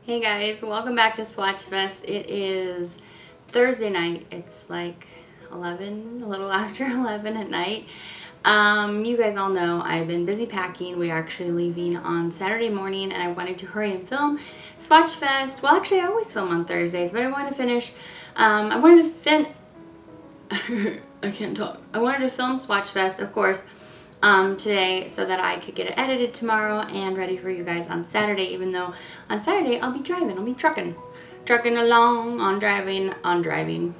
Hey guys, welcome back to Swatchfest. It is Thursday night. It's like 11, a little after 11 at night. You guys all know I've been busy packing. We are actually leaving on Saturday morning and I wanted to hurry and film Swatchfest. Well, actually I always film on Thursdays, but I wanted to finish, I wanted to film Swatchfest, of course, today so that I could get it edited tomorrow and ready for you guys on Saturday, even though on Saturday I'll be driving, I'll be trucking along, driving.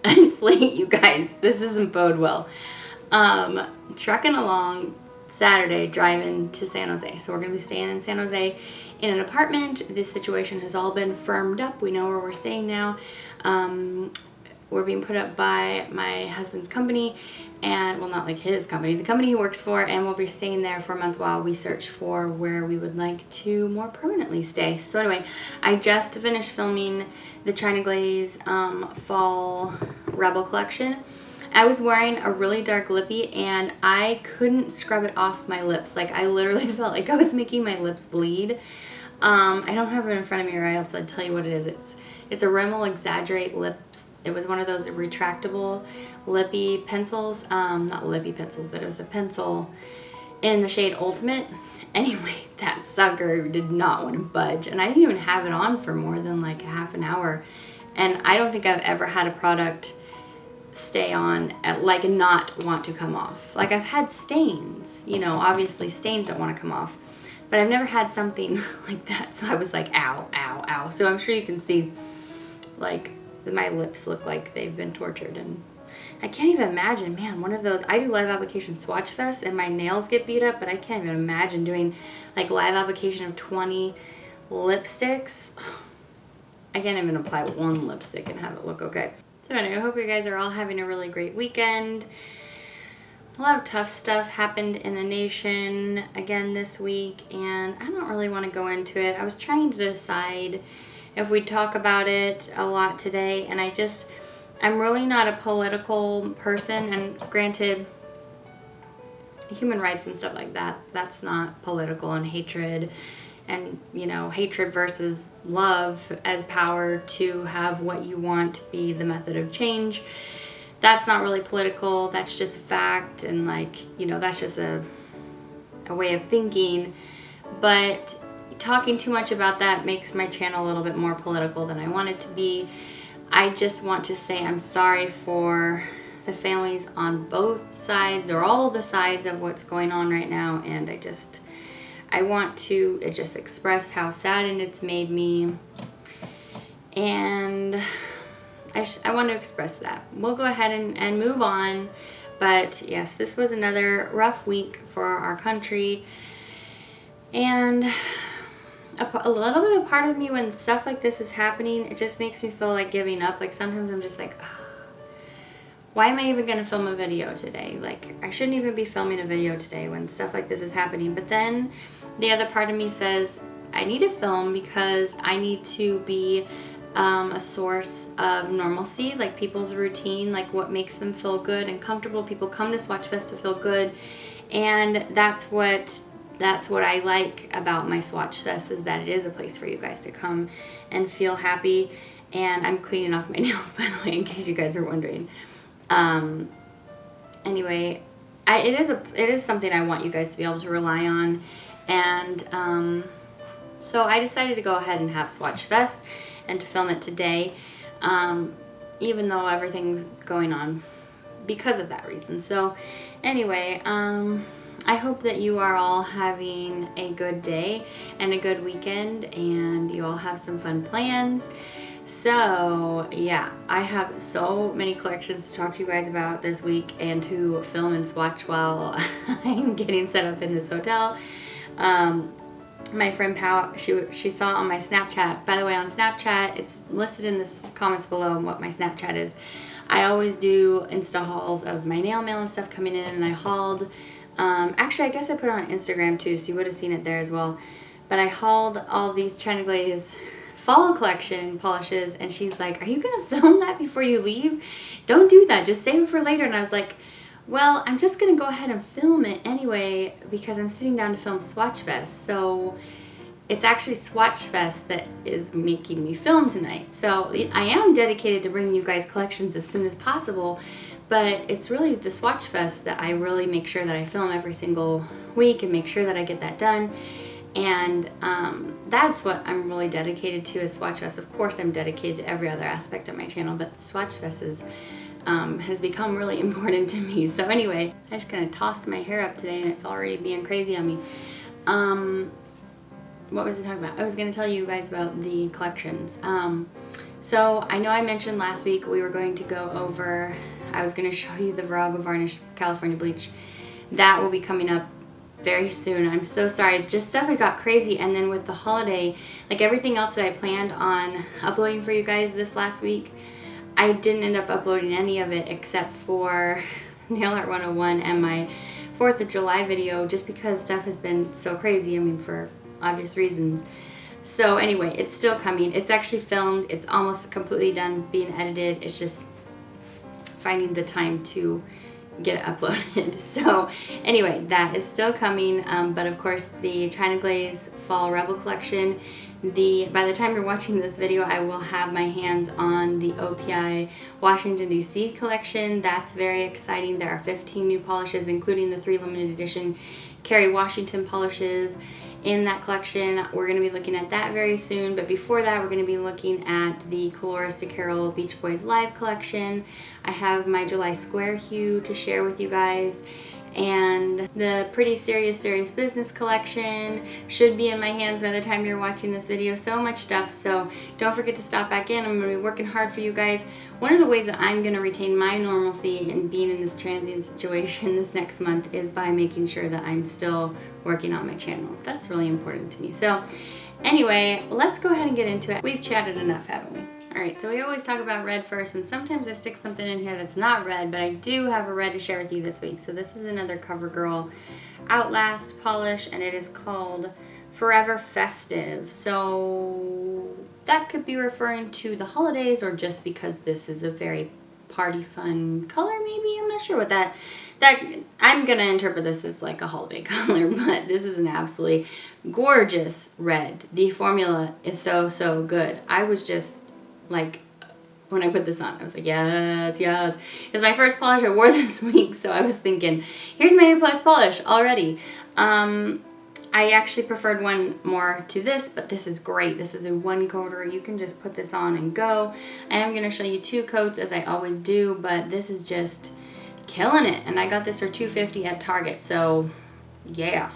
It's late, you guys, this doesn't bode well. Trucking along Saturday, driving to San Jose. So we're going to be staying in San Jose in an apartment. This situation has all been firmed up. We know where we're staying now. We're being put up by my husband's company, and well, not like his company, the company he works for, and we'll be staying there for a month while we search for where we would like to more permanently stay. So anyway, I just finished filming the China Glaze Fall Rebel collection. I was wearing a really dark lippy and I couldn't scrub it off my lips. Like, I literally felt like I was making my lips bleed. I don't have it in front of me, or else I'd tell you what it is. It's a Rimmel Exaggerate lips. It was one of those retractable lippy pencils. Not lippy pencils, but it was a pencil in the shade Ultimate. Anyway, that sucker did not want to budge, and I didn't even have it on for more than like a half an hour. And I don't think I've ever had a product stay on like and not want to come off. Like, I've had stains, you know, obviously stains don't want to come off, but I've never had something like that. So I was like, ow, ow, ow. So I'm sure you can see, like, my lips look like they've been tortured, and I can't even imagine, man, one of those, I do live application Swatchfest and my nails get beat up, but I can't even imagine doing like live application of 20 lipsticks. I can't even apply one lipstick and have it look okay. So anyway, I hope you guys are all having a really great weekend. A lot of tough stuff happened in the nation again this week, and I don't really want to go into it. I was trying to decide if we talk about it a lot today, and I'm really not a political person, and granted, human rights and stuff like that, that's not political, and hatred, and, you know, hatred versus love as power to have what you want be the method of change, that's not really political, that's just fact, and, like, you know, that's just a way of thinking. But talking too much about that makes my channel a little bit more political than I want it to be. I just want to say I'm sorry for the families on both sides, or all the sides of what's going on right now, and I want to just express how saddened it's made me, and I want to express that. We'll go ahead and move on, but yes, this was another rough week for our country, and a little bit of part of me, when stuff like this is happening, it just makes me feel like giving up. Like, sometimes I'm just like, oh, why am I even going to film a video today? Like, I shouldn't even be filming a video today when stuff like this is happening. But then the other part of me says, I need to film because I need to be a source of normalcy, like people's routine, like what makes them feel good and comfortable. People come to Swatchfest to feel good, and that's what I like about my Swatchfest, is that it is a place for you guys to come and feel happy. And I'm cleaning off my nails, by the way, in case you guys are wondering. Anyway, it is something I want you guys to be able to rely on, and so I decided to go ahead and have Swatchfest and to film it today, even though everything's going on because of that reason. So anyway, I hope that you are all having a good day and a good weekend, and you all have some fun plans. So yeah, I have so many collections to talk to you guys about this week, and to film and swatch while I'm getting set up in this hotel. My friend Pau, she saw on my Snapchat, by the way, on Snapchat, it's listed in the comments below what my Snapchat is. I always do Insta hauls of my nail mail and stuff coming in, and I hauled, actually I guess I put it on Instagram too, so you would have seen it there as well. But I hauled all these China Glaze fall collection polishes, and she's like, are you gonna film that before you leave? Don't do that, just save it for later. And I was like, well, I'm just gonna go ahead and film it anyway because I'm sitting down to film Swatchfest. So it's actually Swatchfest that is making me film tonight. So I am dedicated to bringing you guys collections as soon as possible, but it's really the Swatchfest that I really make sure that I film every single week and make sure that I get that done. And that's what I'm really dedicated to, is Swatchfest. Of course, I'm dedicated to every other aspect of my channel, but Swatchfest is has become really important to me. So anyway, I just kind of tossed my hair up today and it's already being crazy on me. What was I talking about? I was going to tell you guys about the collections. So I know I mentioned last week we were going to go over, I was going to show you the Virago Varnish California Bleach. That will be coming up very soon. I'm so sorry. Just stuff it got crazy, and then with the holiday, like everything else that I planned on uploading for you guys this last week, I didn't end up uploading any of it except for Nail Art 101 and my 4th of July video, just because stuff has been so crazy. I mean, for obvious reasons. So anyway, it's still coming. It's actually filmed. It's almost completely done being edited. It's just finding the time to get it uploaded. So anyway, that is still coming. But of course, the China Glaze Fall Rebel collection, by the time you're watching this video, I will have my hands on the OPI Washington DC collection. That's very exciting. There are 15 new polishes, including the 3 limited edition Kerry Washington polishes in that collection. We're going to be looking at that very soon, but before that we're going to be looking at the Colores de Carol Beach Boys Live collection. I have my July Square Hue to share with you guys, and the Pretty Serious Business collection should be in my hands by the time you're watching this video. So much stuff, so don't forget to stop back in. I'm going to be working hard for you guys. One of the ways that I'm going to retain my normalcy in being in this transient situation this next month is by making sure that I'm still working on my channel. That's really important to me. So anyway, let's go ahead and get into it. We've chatted enough, haven't we? Alright, so we always talk about red first, and sometimes I stick something in here that's not red, but I do have a red to share with you this week. So this is another CoverGirl Outlast polish, and it is called Forever Festive. So that could be referring to the holidays, or just because this is a very party fun color, maybe. I'm not sure what that I'm gonna interpret this as like a holiday color, but this is an absolutely gorgeous red. The formula is so good. I was just like, when I put this on, I was like, yes. It's my first polish I wore this week, so I was thinking, here's my A+ polish already. I actually preferred one more to this, but this is great. This is a 1 coater. You can just put this on and go. I am going to show you 2 coats as I always do, but this is just killing it. And I got this for $2.50 at Target, so yeah.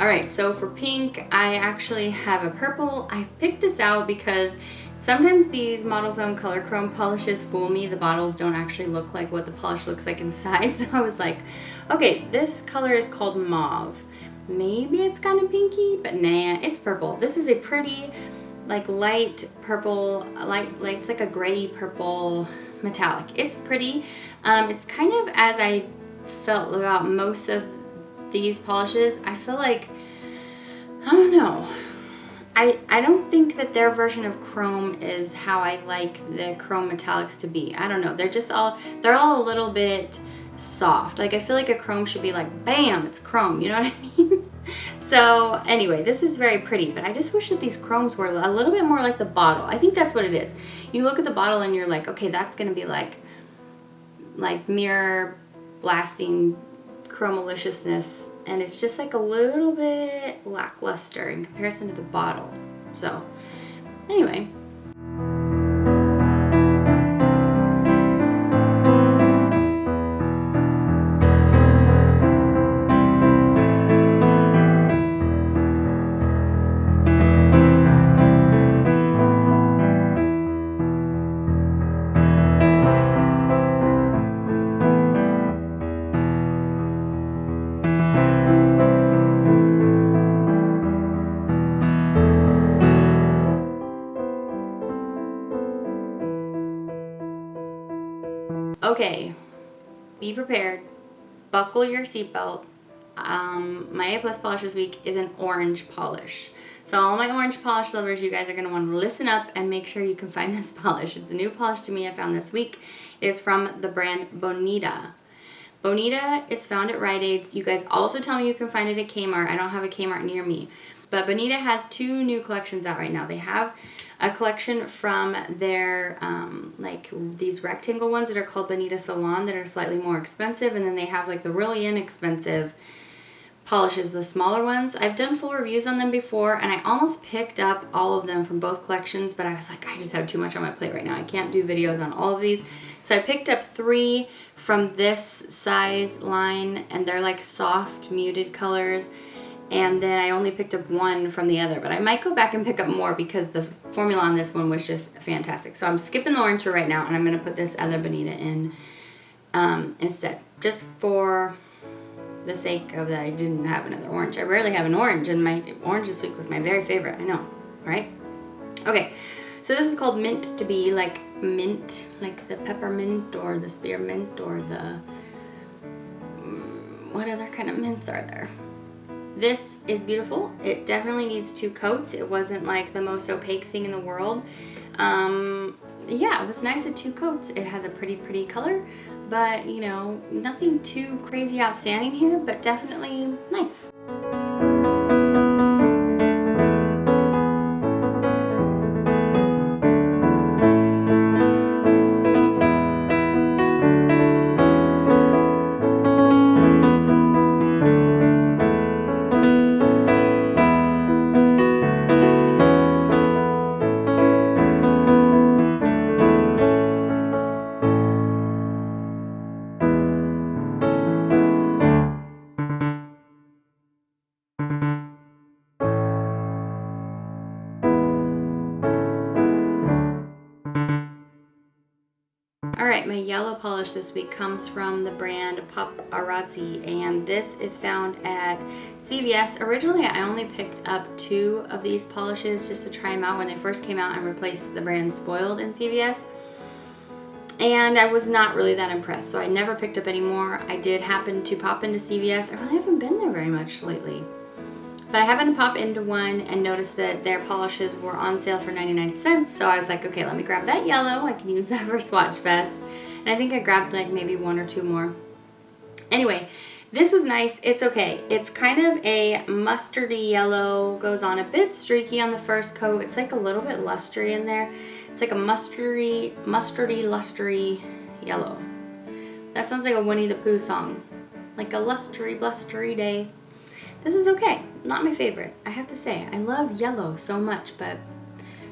Alright, so for pink, I actually have a purple. I picked this out because sometimes these Model Zone Color Chrome polishes fool me. The bottles don't actually look like what the polish looks like inside. So I was like, okay, this color is called mauve. Maybe it's kind of pinky, but nah, it's purple. This is a pretty, like, light purple, it's like a gray purple metallic. It's pretty. It's kind of, as I felt about most of these polishes, I feel like, I don't know, I don't think that their version of chrome is how I like the chrome metallics to be. I don't know, they're all a little bit soft. Like, I feel like a chrome should be like, bam, it's chrome, you know what I mean? So anyway, this is very pretty, but I just wish that these chromes were a little bit more like the bottle. I think that's what it is. You look at the bottle and you're like, okay, that's gonna be like mirror blasting chromaliciousness, and it's just like a little bit lackluster in comparison to the bottle. So anyway, Okay, be prepared. Buckle your seatbelt. My A+ polish this week is an orange polish. So all my orange polish lovers, you guys are going to want to listen up and make sure you can find this polish. It's a new polish to me I found this week. It is from the brand Bonita. Bonita is found at Rite Aid's. You guys also tell me you can find it at Kmart. I don't have a Kmart near me. But Bonita has 2 new collections out right now. They have a collection from their, like these rectangle ones that are called Bonita Salon that are slightly more expensive. And then they have like the really inexpensive polishes, the smaller ones. I've done full reviews on them before and I almost picked up all of them from both collections, but I was like, I just have too much on my plate right now. I can't do videos on all of these. So I picked up 3 from this size line and they're like soft muted colors. And then I only picked up 1 from the other, but I might go back and pick up more because the formula on this one was just fantastic. So I'm skipping the orange for right now and I'm going to put this other Bonita in instead, just for the sake of that I didn't have another orange. I rarely have an orange, and my orange this week was my very favorite. I know, right? Okay, so this is called Mint to Be, like mint, like the peppermint or the spearmint or the, what other kind of mints are there? This is beautiful. It definitely needs 2 coats. It wasn't like the most opaque thing in the world. Yeah, it was nice at 2 coats. It has a pretty color, but you know, nothing too crazy outstanding here, but definitely nice. Alright, my yellow polish this week comes from the brand Paparazzi, and this is found at CVS. Originally, I only picked up 2 of these polishes just to try them out when they first came out and replaced the brand Spoiled in CVS. And I was not really that impressed, so I never picked up any more. I did happen to pop into CVS. I really haven't been there very much lately. But I happened to pop into one and noticed that their polishes were on sale for 99 cents. So I was like, okay, let me grab that yellow. I can use that for Swatchfest. And I think I grabbed like maybe 1 or 2 more. Anyway, this was nice. It's okay. It's kind of a mustardy yellow. Goes on a bit streaky on the first coat. It's like a little bit lustery in there. It's like a mustardy, lustery yellow. That sounds like a Winnie the Pooh song. Like a lustery, blustery day. This is okay. Not my favorite. I have to say, I love yellow so much, but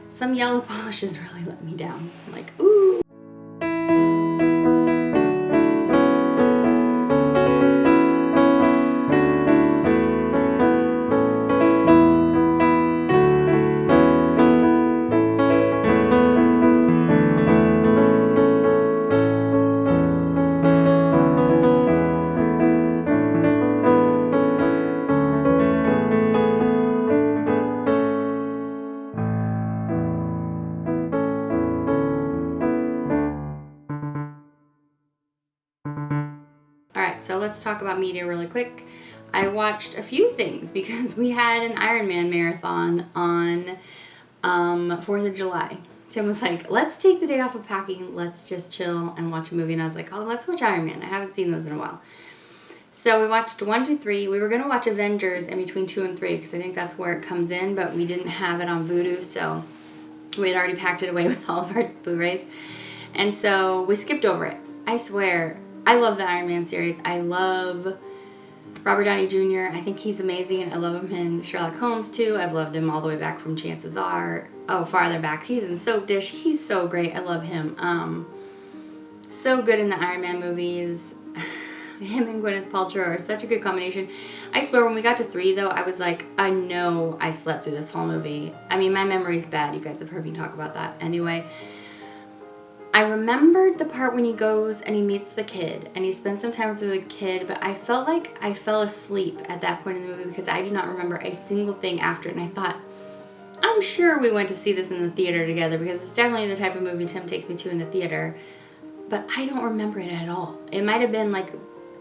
some yellow polishes really let me down. I'm like, ooh. Alright, so let's talk about media really quick. I watched a few things because we had an Iron Man marathon on 4th of July. Tim was like, let's take the day off of packing, let's just chill and watch a movie. And I was like, oh, let's watch Iron Man. I haven't seen those in a while. So we watched 1, 2, 3. We were going to watch Avengers in between 2 and 3 because I think that's where it comes in, but we didn't have it on Vudu, so we had already packed it away with all of our Blu-rays. And so we skipped over it. I swear, I love the Iron Man series. I love Robert Downey Jr. I think he's amazing. I love him in Sherlock Holmes too. I've loved him all the way back from Chances Are. Oh, farther back. He's in Soap Dish. He's so great. I love him. So good in the Iron Man movies. Him and Gwyneth Paltrow are such a good combination. I swear when we got to 3 though, I was like, I know I slept through this whole movie. I mean, my memory's bad. You guys have heard me talk about that. Anyway, I remembered the part when he goes and he meets the kid and he spends some time with the kid, but I felt like I fell asleep at that point in the movie because I do not remember a single thing after it. And I thought, I'm sure we went to see this in the theater together because it's definitely the type of movie Tim takes me to in the theater. but I don't remember it at all. It might have been like,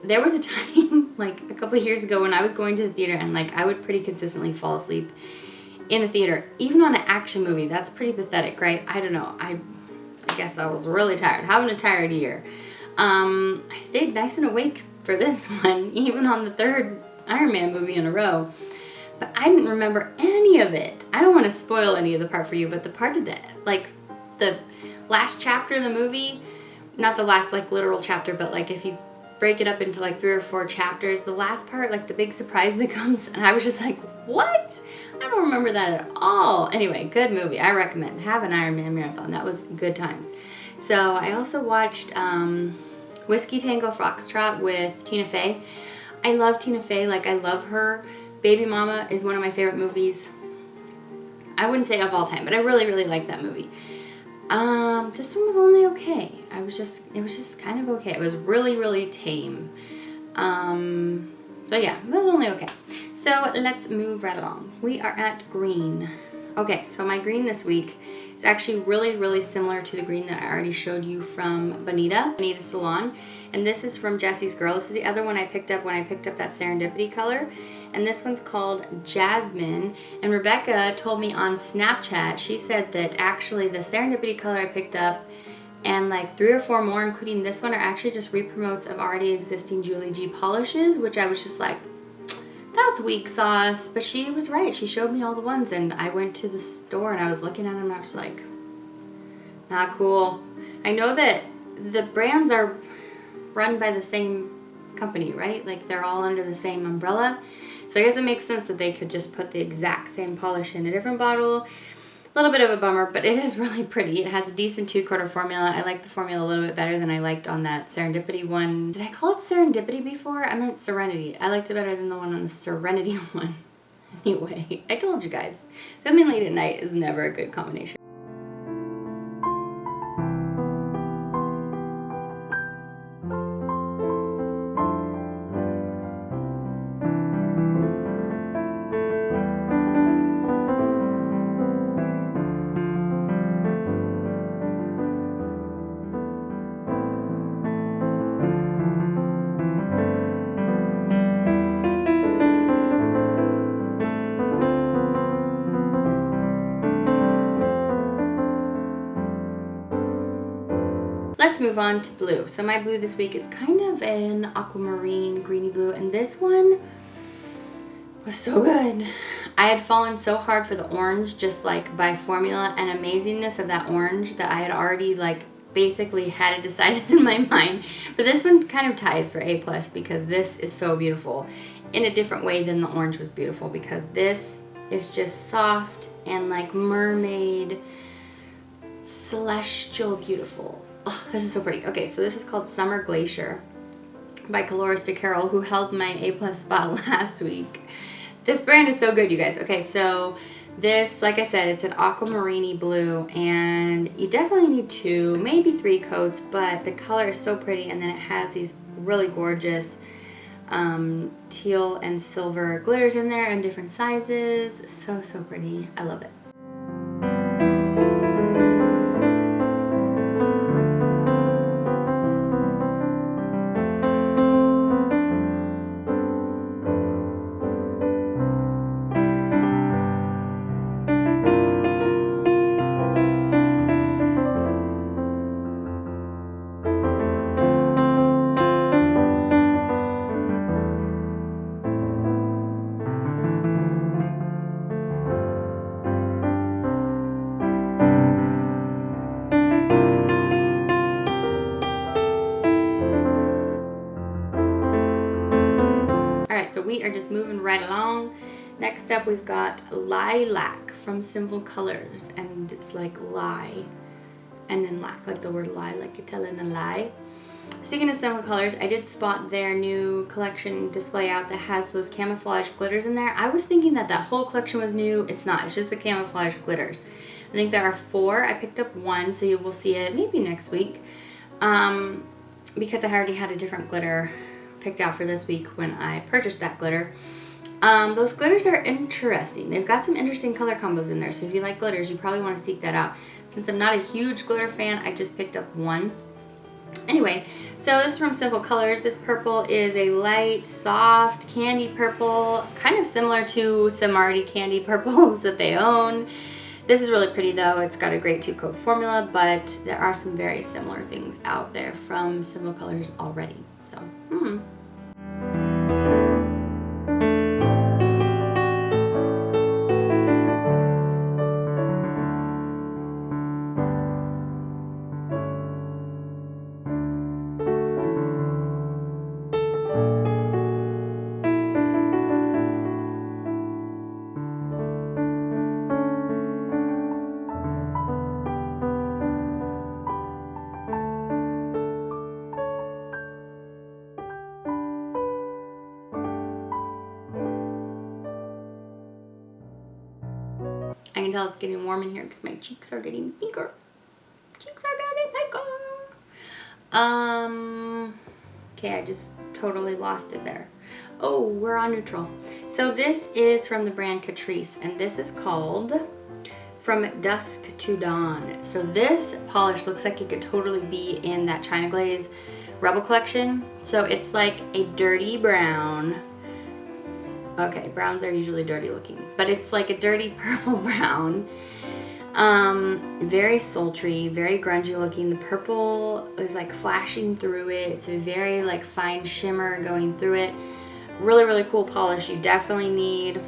there was a time like a couple of years ago when I was going to the theater and like I would pretty consistently fall asleep in the theater, even on an action movie. That's pretty pathetic, right? I don't know. I guess I was really tired, having a tired year. I stayed nice and awake for this one, even on the third Iron Man movie in a row. But I didn't remember any of it. I don't want to spoil any of the part for you, but the part of that, like the last chapter of the movie, not the last like literal chapter, but like if you break it up into like 3 or 4 chapters, the last part, like the big surprise that comes, and I was just like, what? I don't remember that at all. Anyway, good movie. I recommend. Have an Iron Man marathon. That was good times. So I also watched Whiskey Tango Foxtrot with Tina Fey. I love Tina Fey. Like, I love her. Baby Mama is one of my favorite movies. I wouldn't say of all time, but I really, really like that movie. This one was only okay. It was just kind of okay. It was really, really tame. So yeah, it was only okay. So let's move right along. We are at green. Okay, so my green this week is actually really, really similar to the green that I already showed you from Bonita Salon. And this is from Jessie's Girl. This is the other one I picked up when I picked up that Serendipity color. And this one's called Jasmine. And Rebecca told me on Snapchat, she said that actually the Serendipity color I picked up and like 3 or 4 more, including this one, are actually just repromotes of already existing Julie G polishes, which I was just like, that's weak sauce. But she was right. She showed me all the ones, and I went to the store and I was looking at them and I was like, not cool. I know that the brands are run by the same company, right? Like they're all under the same umbrella. So I guess it makes sense that they could just put the exact same polish in a different bottle. A little bit of a bummer, but it is really pretty. It has a decent 2-quarter formula. I like the formula a little bit better than I liked on that Serendipity one. Did I call it Serendipity before? I meant Serenity. I liked it better than the one on the Serenity one. Anyway, I told you guys, filming late at night is never a good combination. Let's move on to blue. So my blue this week is kind of an aquamarine greeny blue, and this one was so good. I had fallen so hard for the orange, just like by formula and amazingness of that orange, that I had already like basically had it decided in my mind. But this one kind of ties for A+, because this is so beautiful in a different way than the orange was beautiful, because this is just soft and like mermaid, celestial beautiful. Oh, this is so pretty. Okay, so this is called Summer Glacier by Colores de Carol, who held my A+ spot last week. This brand is so good, you guys. Okay, so this, like I said, it's an aquamarine blue, and you definitely need 2, maybe 3 coats, but the color is so pretty, and then it has these really gorgeous teal and silver glitters in there in different sizes. So pretty. I love it. So we are just moving right along. Next up, we've got Lilac from Simple Colors, and it's like lie and then lac, like the word lie, like you're telling a lie. Speaking of Simple Colors, I did spot their new collection display out that has those camouflage glitters in there. I was thinking that that whole collection was new. It's not. It's just the camouflage glitters. I think there are 4. I picked up 1, so you will see it maybe next week, because I already had a different glitter picked out for this week when I purchased that glitter. Those glitters are interesting. They've got some interesting color combos in there, so if you like glitters, you probably want to seek that out. Since I'm not a huge glitter fan, I just picked up 1. Anyway, so this is from Simple Colors. This purple is a light, soft candy purple, kind of similar to some already candy purples that they own. This is really pretty though. It's got a great 2-coat formula, but there are some very similar things out there from Simple Colors already. So, I can tell it's getting warm in here because my cheeks are getting pinker. Cheeks are getting pinker. Okay, I just totally lost it there. Oh, we're on neutral. So this is from the brand Catrice, and this is called From Dusk to Dawn. So this polish looks like it could totally be in that China Glaze Rebel collection. So it's like a dirty brown. Okay, browns are usually dirty looking, but it's like a dirty purple brown. Very sultry, very grungy looking. The purple is like flashing through it. It's a very like fine shimmer going through it. Really, really cool polish. You definitely need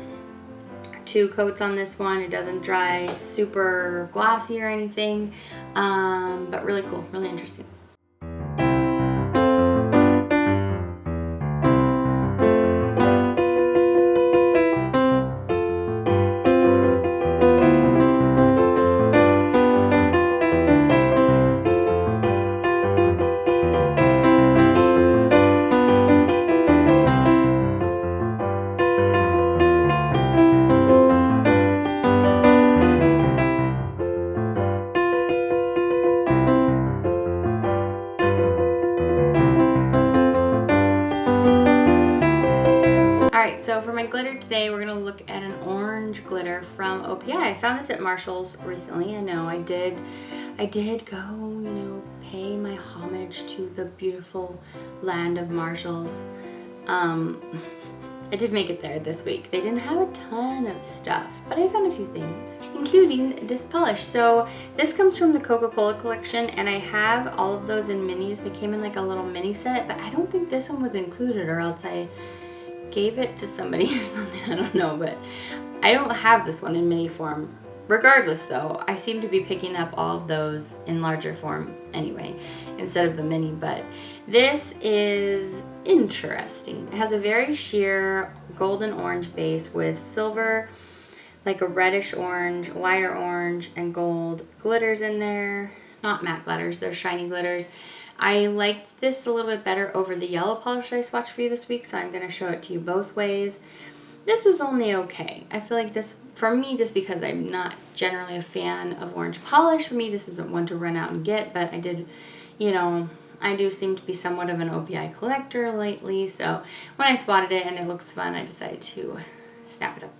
2 coats on this one. It doesn't dry super glossy or anything, but really cool, really interesting. So for my glitter today, we're gonna look at an orange glitter from OPI. I found this at Marshall's recently. I know I did go, you know, pay my homage to the beautiful land of Marshall's. I did make it there this week. They didn't have a ton of stuff, but I found a few things, including this polish. So this comes from the Coca-Cola collection, and I have all of those in minis. They came in like a little mini set, but I don't think this one was included, or else I gave it to somebody or something, I don't know, but I don't have this one in mini form. Regardless though, I seem to be picking up all of those in larger form anyway, instead of the mini, but this is interesting. It has a very sheer golden orange base with silver, like a reddish orange, lighter orange, and gold glitters in there. Not matte glitters, they're shiny glitters. I liked this a little bit better over the yellow polish I swatched for you this week, so I'm going to show it to you both ways. This was only okay. I feel like this, for me, just because I'm not generally a fan of orange polish, for me this isn't one to run out and get, but I did, you know, I do seem to be somewhat of an OPI collector lately, so when I spotted it and it looks fun, I decided to snap it up.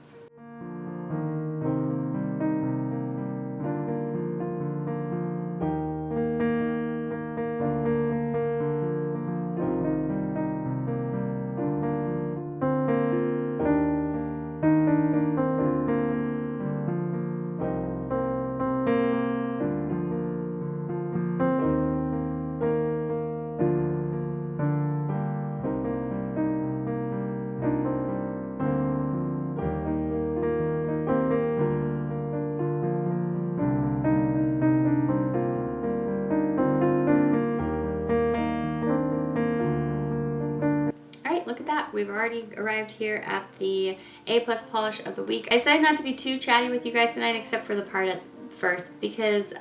Look at that. We've already arrived here at the A+ polish of the week. I decided not to be too chatty with you guys tonight, except for the part at first, because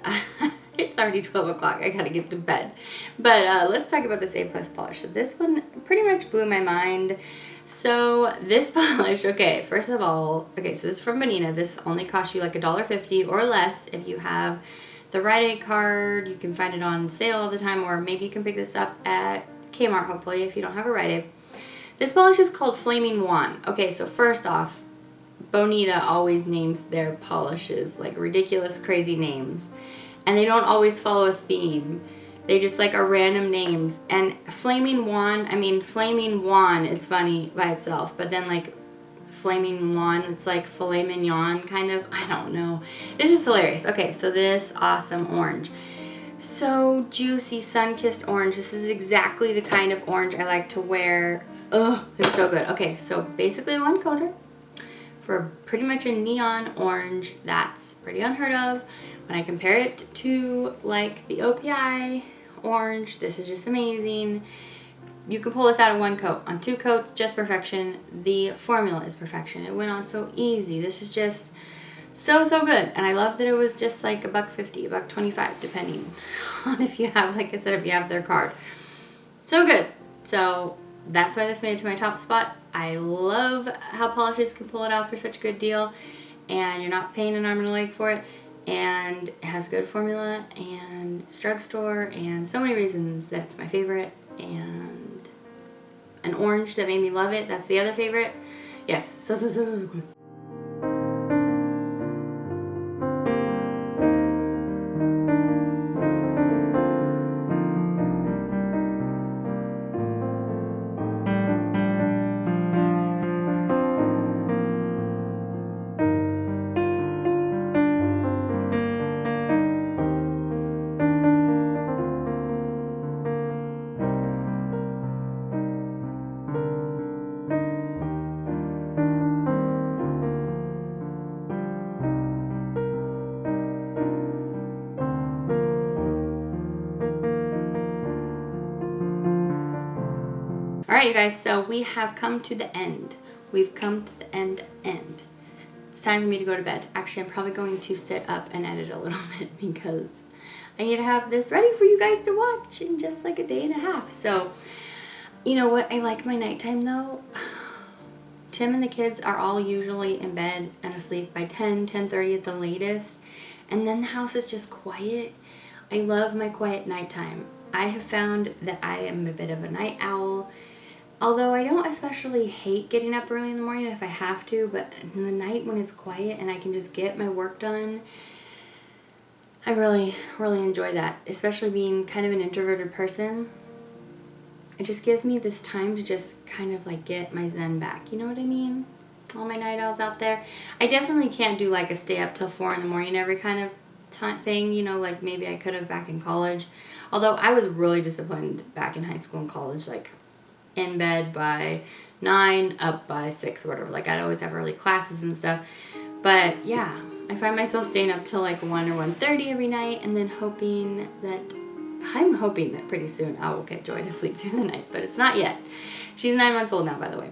it's already 12 o'clock. I gotta get to bed. But let's talk about this A+ polish. So this one pretty much blew my mind. So this polish, okay, first of all, okay, so this is from Bonina. This only costs you like $1.50 or less if you have the Rite Aid card. You can find it on sale all the time, or maybe you can pick this up at Kmart, hopefully, if you don't have a Rite Aid. This polish is called Flaming Wand. Okay, so first off, Bonita always names their polishes like ridiculous, crazy names. And they don't always follow a theme. They just like are random names. And Flaming Wand, I mean, Flaming Wand is funny by itself, but then like Flaming Wand, it's like filet mignon kind of. I don't know. It's just hilarious. Okay, so this awesome orange. So juicy, sun-kissed orange. This is exactly the kind of orange I like to wear. Ugh, it's so good. Okay, so basically one coater for pretty much a neon orange. That's pretty unheard of. When I compare it to like the OPI orange, this is just amazing. You can pull this out of one coat. On 2 coats, just perfection. The formula is perfection. It went on so easy. This is just so good. And I love that it was just like $1.50, $1.25, depending on if you have, like I said, if you have their card. So good. So that's why this made it to my top spot. I love how polishes can pull it out for such a good deal, and you're not paying an arm and a leg for it, and it has good formula and it's drugstore and so many reasons that it's my favorite. And an orange that made me love it, that's the other favorite. Yes, so good. All right, you guys, so we have come to the end. We've come to the end. It's time for me to go to bed. Actually, I'm probably going to sit up and edit a little bit because I need to have this ready for you guys to watch in just like a day and a half. So, you know what? I like my nighttime though. Tim and the kids are all usually in bed and asleep by 10, 10:30 at the latest. And then the house is just quiet. I love my quiet nighttime. I have found that I am a bit of a night owl. Although I don't especially hate getting up early in the morning if I have to, but in the night when it's quiet and I can just get my work done, I really enjoy that. Especially being kind of an introverted person. It just gives me this time to just kind of like get my zen back. You know what I mean? All my night owls out there. I definitely can't do like a stay up till 4 in the morning every kind of thing, you know, like maybe I could have back in college. Although I was really disciplined back in high school and college, like in bed by 9, up by 6 or whatever. Like I'd always have early classes and stuff. But yeah, I find myself staying up till like 1 or 1:30 every night, and then I'm hoping that pretty soon I will get Joy to sleep through the night, but it's not yet. She's 9 months old now, by the way.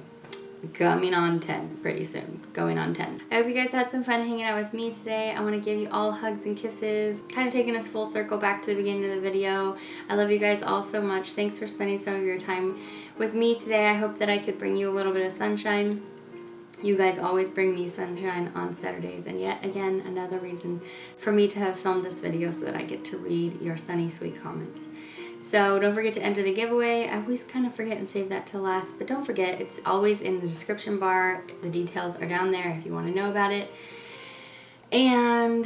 Coming on 10 pretty soon. Going on 10. I hope you guys had some fun hanging out with me today. I want to give you all hugs and kisses. Kind of taking us full circle back to the beginning of the video. I love you guys all so much. Thanks for spending some of your time with me today. I hope that I could bring you a little bit of sunshine. You guys always bring me sunshine on Saturdays, and yet again, another reason for me to have filmed this video so that I get to read your sunny, sweet comments. So don't forget to enter the giveaway. I always kind of forget and save that till last, but don't forget, it's always in the description bar. The details are down there if you want to know about it. And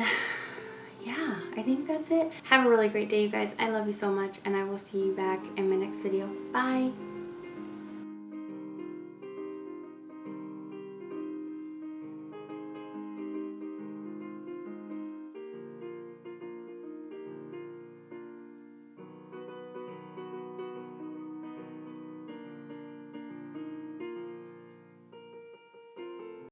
yeah, I think that's it. Have a really great day, you guys. I love you so much, and I will see you back in my next video. Bye.